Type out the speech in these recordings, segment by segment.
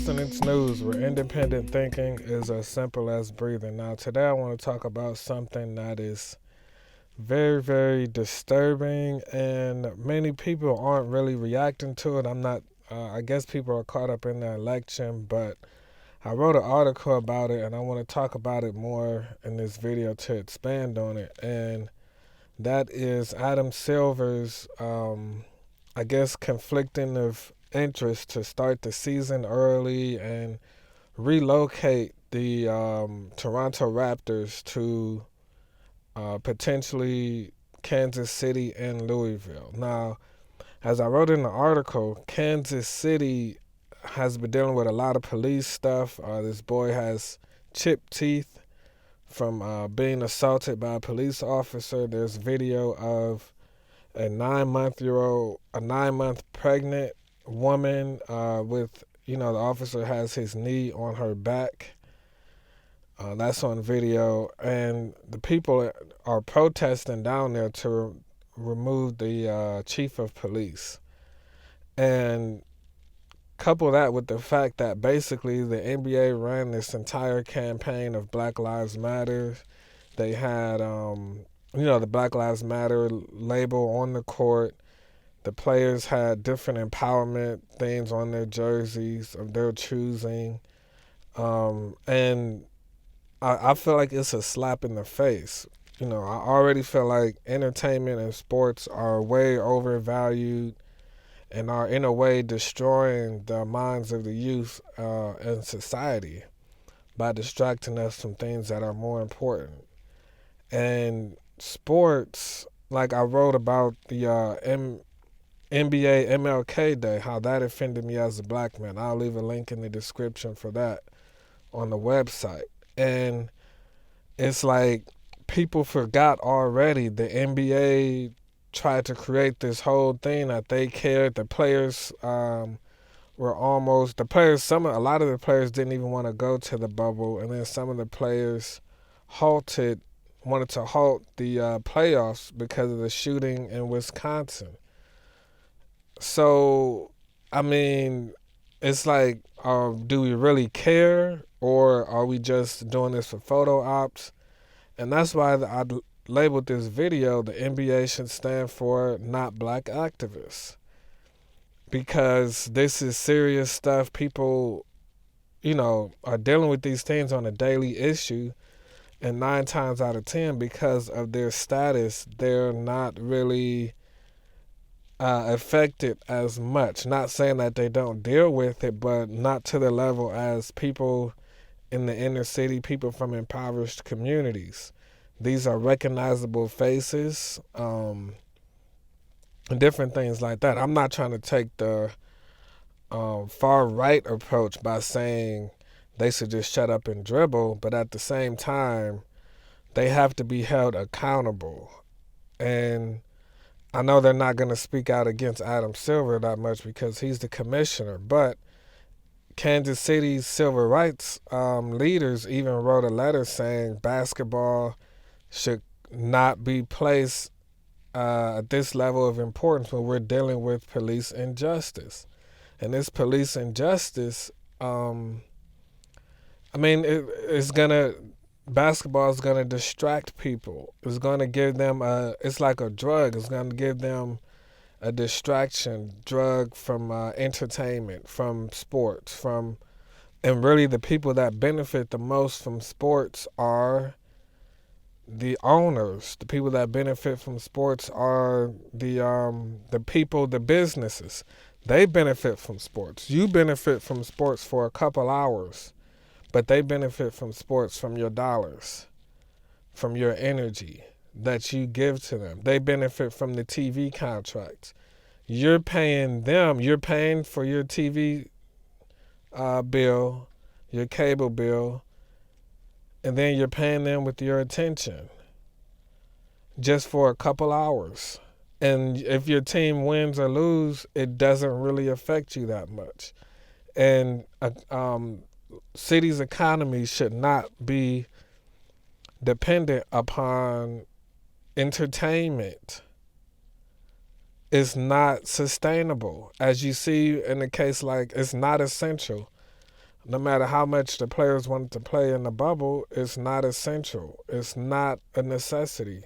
Sustenance News, where independent thinking is as simple as breathing. Now, today I want to talk about something that is very, very disturbing, and many people aren't really reacting to it. I guess people are caught up in the election, but I wrote an article about it, and I want to talk about it more in this video to expand on it. And that is Adam Silver's, I guess, conflicting of interest to start the season early and relocate the Toronto Raptors to potentially Kansas City and Louisville. Now, as I wrote in the article, Kansas City has been dealing with a lot of police stuff. This boy has chipped teeth from being assaulted by a police officer. There's video of a 9-month pregnant woman with, the officer has his knee on her back. That's on video, and the people are protesting down there to remove the chief of police. And couple that with the fact that basically the NBA ran this entire campaign of Black Lives Matter. They had, the Black Lives Matter label on the court. The players had different empowerment things on their jerseys of their choosing. And I feel like it's a slap in the face. I already feel like entertainment and sports are way overvalued and are in a way destroying the minds of the youth and society by distracting us from things that are more important. And sports, like I wrote about the NBA MLK Day, how that offended me as a black man. I'll leave a link in the description for that on the website. And it's like people forgot already the NBA tried to create this whole thing that they cared. The players were almost a lot of the players didn't even want to go to the bubble, and then some of the players wanted to halt the playoffs because of the shooting in Wisconsin. So, I mean, it's like, do we really care, or are we just doing this for photo ops? And that's why I labeled this video, the NBA should stand for Not Black Activists. Because this is serious stuff. People, are dealing with these things on a daily issue. And 9 times out of 10, because of their status, they're not really affected as much. Not saying that they don't deal with it, but not to the level as people in the inner city, people from impoverished communities. These are recognizable faces, and different things like that. I'm not trying to take the far right approach by saying they should just shut up and dribble, but at the same time, they have to be held accountable. And I know they're not going to speak out against Adam Silver that much because he's the commissioner, but Kansas City's civil rights leaders even wrote a letter saying basketball should not be placed at this level of importance when we're dealing with police injustice. And this police injustice, basketball is gonna distract people. It's gonna give them it's like a drug. It's gonna give them a distraction drug from entertainment, from sports, and really the people that benefit the most from sports are the owners. The people that benefit from sports are the people, the businesses. They benefit from sports. You benefit from sports for a couple hours, but they benefit from sports from your dollars, from your energy that you give to them. They benefit from the TV contracts. You're paying them. You're paying for your TV bill, your cable bill, and then you're paying them with your attention just for a couple hours. And if your team wins or lose, it doesn't really affect you that much. And city's economy should not be dependent upon entertainment. It's not sustainable. As you see in a case like, it's not essential. No matter how much the players wanted to play in the bubble, it's not essential. It's not a necessity.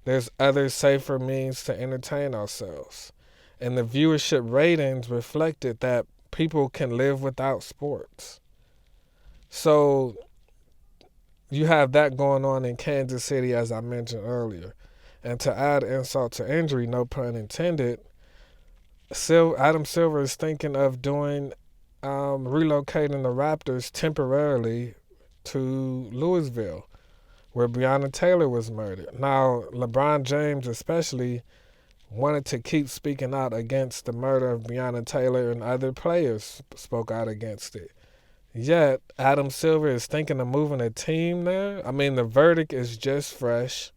There's other safer means to entertain ourselves. And the viewership ratings reflected that people can live without sports. So you have that going on in Kansas City, as I mentioned earlier. And to add insult to injury, no pun intended, Adam Silver is thinking of doing relocating the Raptors temporarily to Louisville, where Breonna Taylor was murdered. Now, LeBron James especially wanted to keep speaking out against the murder of Breonna Taylor, and other players spoke out against it. Yet, Adam Silver is thinking of moving a team there. I mean, the verdict is just fresh.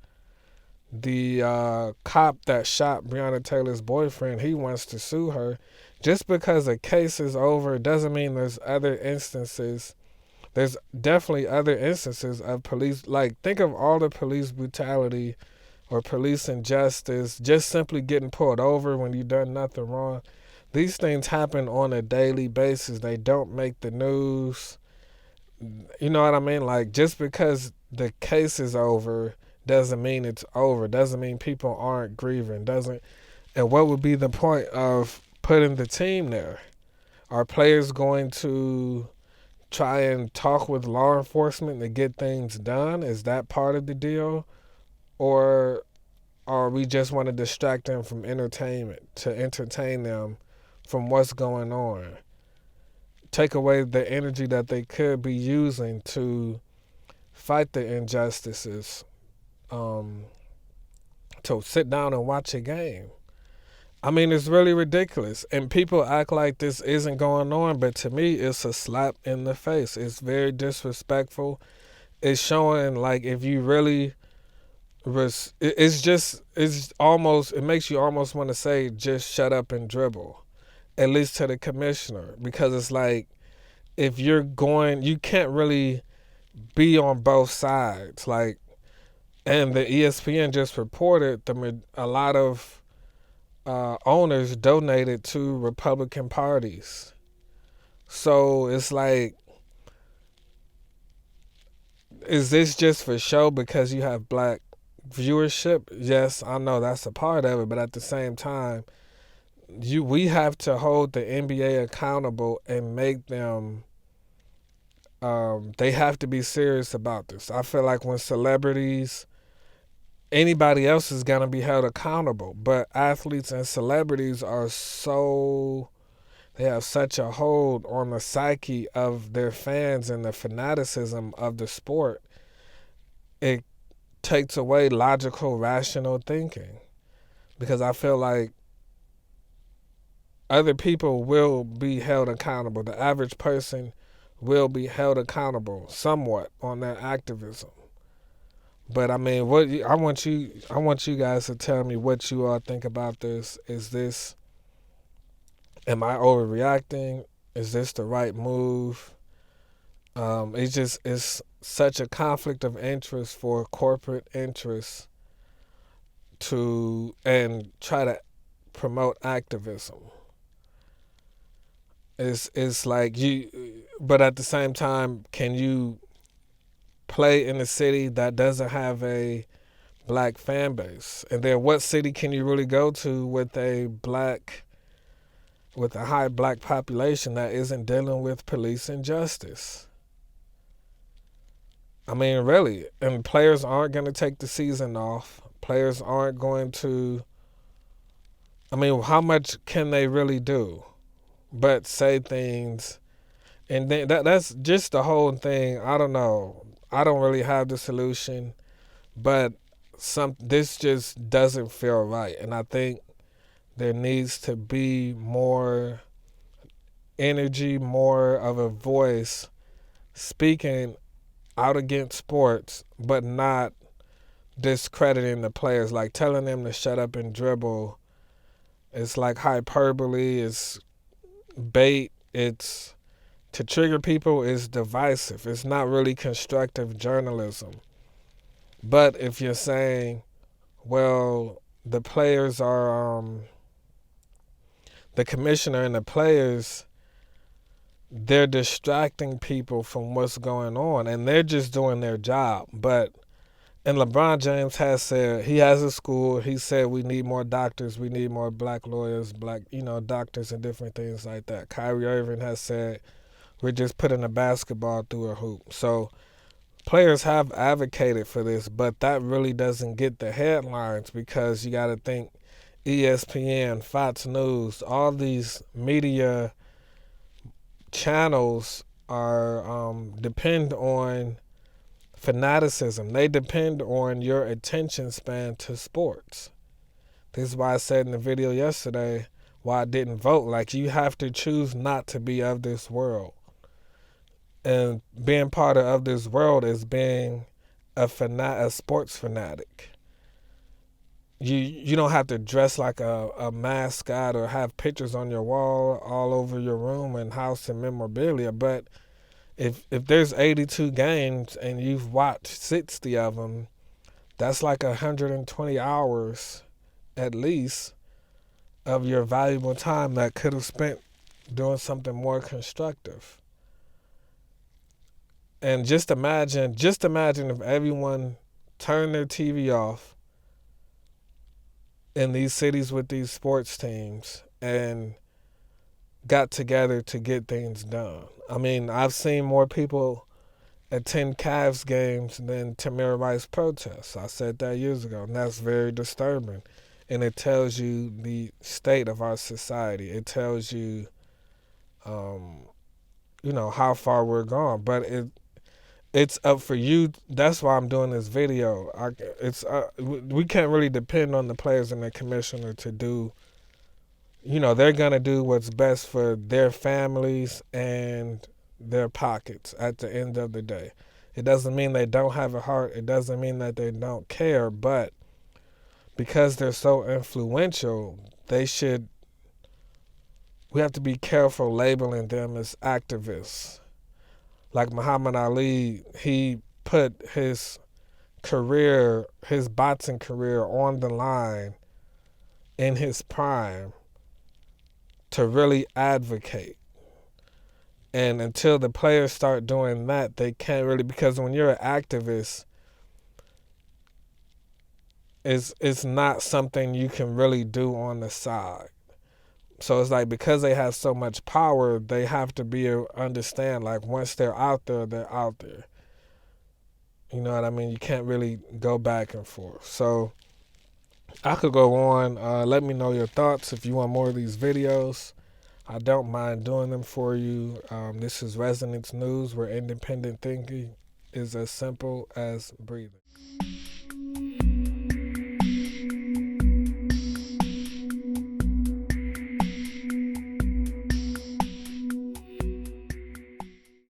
The cop that shot Breonna Taylor's boyfriend, he wants to sue her. Just because a case is over doesn't mean there's other instances. There's definitely other instances of police. Like, think of all the police brutality or police injustice, just simply getting pulled over when you've done nothing wrong. These things happen on a daily basis. They don't make the news. You know what I mean? Like, just because the case is over doesn't mean it's over. Doesn't mean people aren't grieving. Doesn't. And what would be the point of putting the team there? Are players going to try and talk with law enforcement to get things done? Is that part of the deal? Or we just want to distract them from entertainment, to entertain them from what's going on? Take away the energy that they could be using to fight the injustices, to sit down and watch a game. I mean, it's really ridiculous. And people act like this isn't going on, but to me, it's a slap in the face. It's very disrespectful. It's showing, like, if you really, it makes you almost want to say, just shut up and dribble, at least to the commissioner. Because it's like, if you're going, you can't really be on both sides. Like, and the ESPN just reported a lot of owners donated to Republican parties. So it's like, is this just for show because you have black viewership? Yes, I know that's a part of it, but at the same time, we have to hold the NBA accountable and make them. They have to be serious about this. I feel like when celebrities, anybody else is gonna be held accountable, but athletes and celebrities they have such a hold on the psyche of their fans and the fanaticism of the sport. It takes away logical, rational thinking, because I feel like other people will be held accountable. The average person will be held accountable somewhat on their activism. But I mean, I want you guys to tell me what you all think about this. Am I overreacting? Is this the right move? It's such a conflict of interest for corporate interests and try to promote activism. It's like but at the same time, can you play in a city that doesn't have a black fan base? And then what city can you really go to with a high black population that isn't dealing with police injustice? I mean, really. And players aren't going to take the season off. Players aren't going to. I mean, how much can they really do but say things? And then that's just the whole thing. I don't know. I don't really have the solution, but this just doesn't feel right. And I think there needs to be more energy, more of a voice speaking out against sports, but not discrediting the players, like telling them to shut up and dribble. It's like hyperbole, it's bait, it's to trigger people, is divisive. It's not really constructive journalism. But if you're saying, well, the players are, the commissioner and the players, they're distracting people from what's going on, and they're just doing their job. But and LeBron James has said, he has a school. He said we need more doctors, we need more black lawyers, black doctors and different things like that. Kyrie Irving has said we're just putting a basketball through a hoop. So players have advocated for this, but that really doesn't get the headlines because you got to think ESPN, Fox News, all these media channels are depend on fanaticism. They depend on your attention span to sports. This is why I said in the video yesterday why I didn't vote. Like, you have to choose not to be of this world. And being part of this world is being a sports fanatic. You don't have to dress like a mascot or have pictures on your wall all over your room and house and memorabilia. But if there's 82 games and you've watched 60 of them, that's like 120 hours at least of your valuable time that could have spent doing something more constructive. And just imagine if everyone turned their TV off in these cities with these sports teams and got together to get things done. I mean, I've seen more people attend Cavs games than Tamir Rice protests. I said that years ago, and that's very disturbing. And it tells you the state of our society. It tells you, how far we're gone. But it's up for you. That's why I'm doing this video. We can't really depend on the players and the commissioner to do. They're gonna do what's best for their families and their pockets at the end of the day. It doesn't mean they don't have a heart. It doesn't mean that they don't care. But because they're so influential, we have to be careful labeling them as activists. Like Muhammad Ali, he put his boxing career on the line in his prime to really advocate. And until the players start doing that, they can't really, because when you're an activist, it's not something you can really do on the side. So it's like, because they have so much power, they have to understand, like, once they're out there, they're out there. You know what I mean? You can't really go back and forth. So I could go on. Let me know your thoughts if you want more of these videos. I don't mind doing them for you. This is Resonance News, where independent thinking is as simple as breathing.